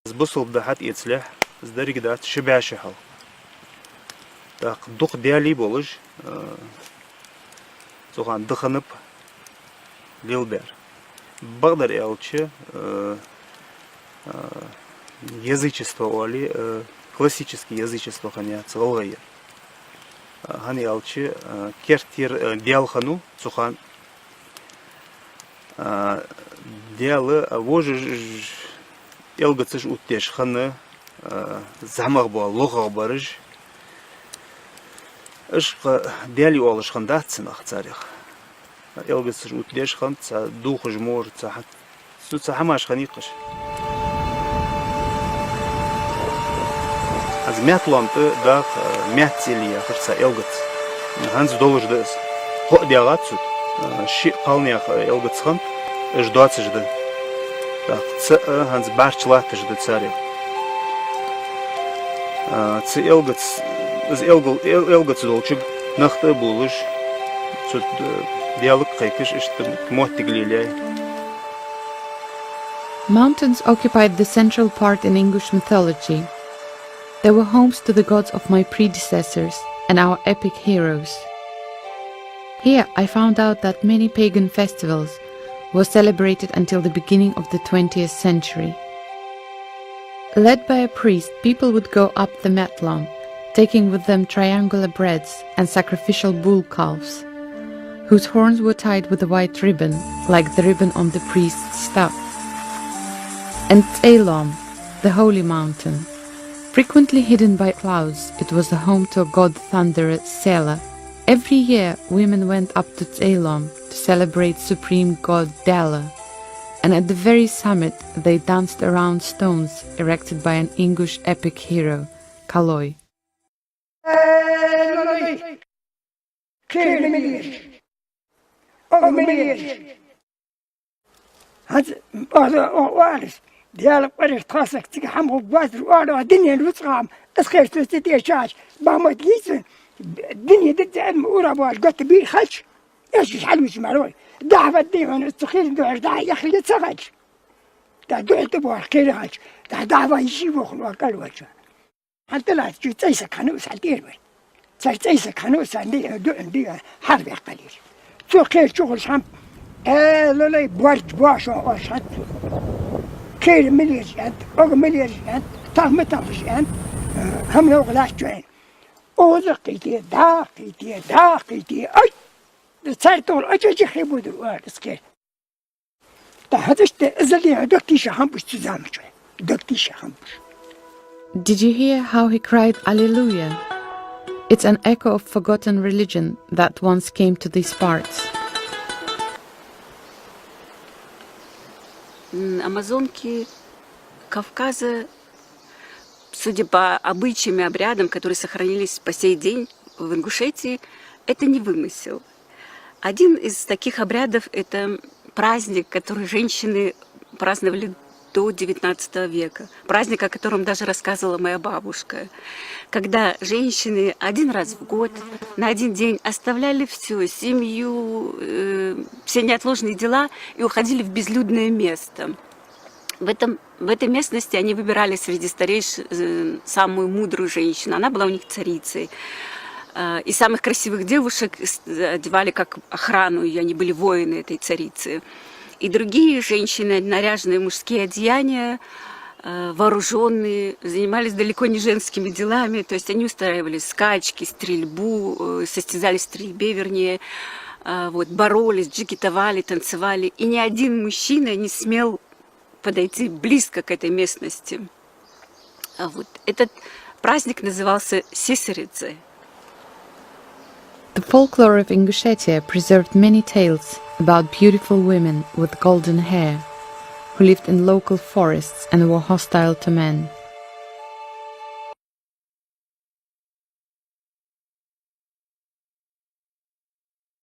Сбусл дахат ицлях, сдаригдат шибяшихал. Так, дух диали болыш, сохан дыханып лилбер. Багдар ялчы язычество оли, классическое язычество ханя цылгайы. Хани ялчы кертир диалхану, сохан диалы вожы елгацыш уттеш ханы замаг бол логог барыш. Ишқа диали олыш ханда цынах царих. Елгацыш уттеш хан ца духыш мор ца суца хамаш ханиқыш. Az мятланты да мятцелия хырца елгац. Ханз долыждыс. Хо диагатсут. Ши қалнях елгац хан ждуацыжды. Так, ц ханз барчлатыжды царих. Ц елгац из елгац долчуг нахты булыш. Сут диалог кайкыш иштым моттиглиляй. Mountains occupied the central part in English mythology. They were homes to the gods of my predecessors and our epic heroes. Here I found out that many pagan festivals were celebrated until the beginning of the 20th century. Led by a priest, people would go up the Metlan, taking with them triangular breads and sacrificial bull calves, whose horns were tied with a white ribbon, like the ribbon on the priest's staff. And Elam, the holy mountain. Frequently hidden by clouds, it was the home to a god thunderer, Sela. Every year, women went up to Elam to celebrate supreme god Dala, and at the very summit, they danced around stones erected by an English epic hero, Kaloi. ديالك وريش تخاصك تقحم وبوازر وارو الدنيا الوسخام اسخير تستي شاش بامو تقيسن الدنيا تتعلم ورابوال قلت بيه خلش ايش حلوش معروي دعوة ديوان استخير دوار دعا يخلي يتسغلش دعوة تبوار كيري خلش دعوة يشيبو خلوا قلوش حتى لا تجي تيسك خنوس عدير وي تيسك خنوس عندي حربي قليل شو خير شغل شام لا بوارد بواشو اوشات كير مليجان أو مليجان تام تامشان هم لو غلاش جوين أو دقيقة أي صار طول أجي خيبود وارسكير تهدشت إزلي دكتي شهم بس تزام جوين دكتي شهم. Did you hear how he cried Alleluia? It's an echo of forgotten religion that once came to these parts. Амазонки Кавказа, судя по обычаям и обрядам, которые сохранились по сей день в Ингушетии, это не вымысел. Один из таких обрядов – это праздник, который женщины праздновали до XIX века. Праздник, о котором даже рассказывала моя бабушка. Когда женщины один раз в год, на один день оставляли все, семью, все неотложные дела и уходили в безлюдное место. В этой местности они выбирали среди старейшин самую мудрую женщину. Она была у них царицей. И самых красивых девушек одевали как охрану, и они были воины этой царицы. И другие женщины, наряженные в мужские одеяния, вооруженные, занимались далеко не женскими делами. То есть они устраивали скачки, стрельбу, состязались в стрельбе, вернее, боролись, джигитовали, танцевали. И ни один мужчина не смел подойти близко к этой местности. Этот праздник назывался Сесаридзе. The folklore of Ingushetia preserved many tales about beautiful women with golden hair who lived in local forests and were hostile to men.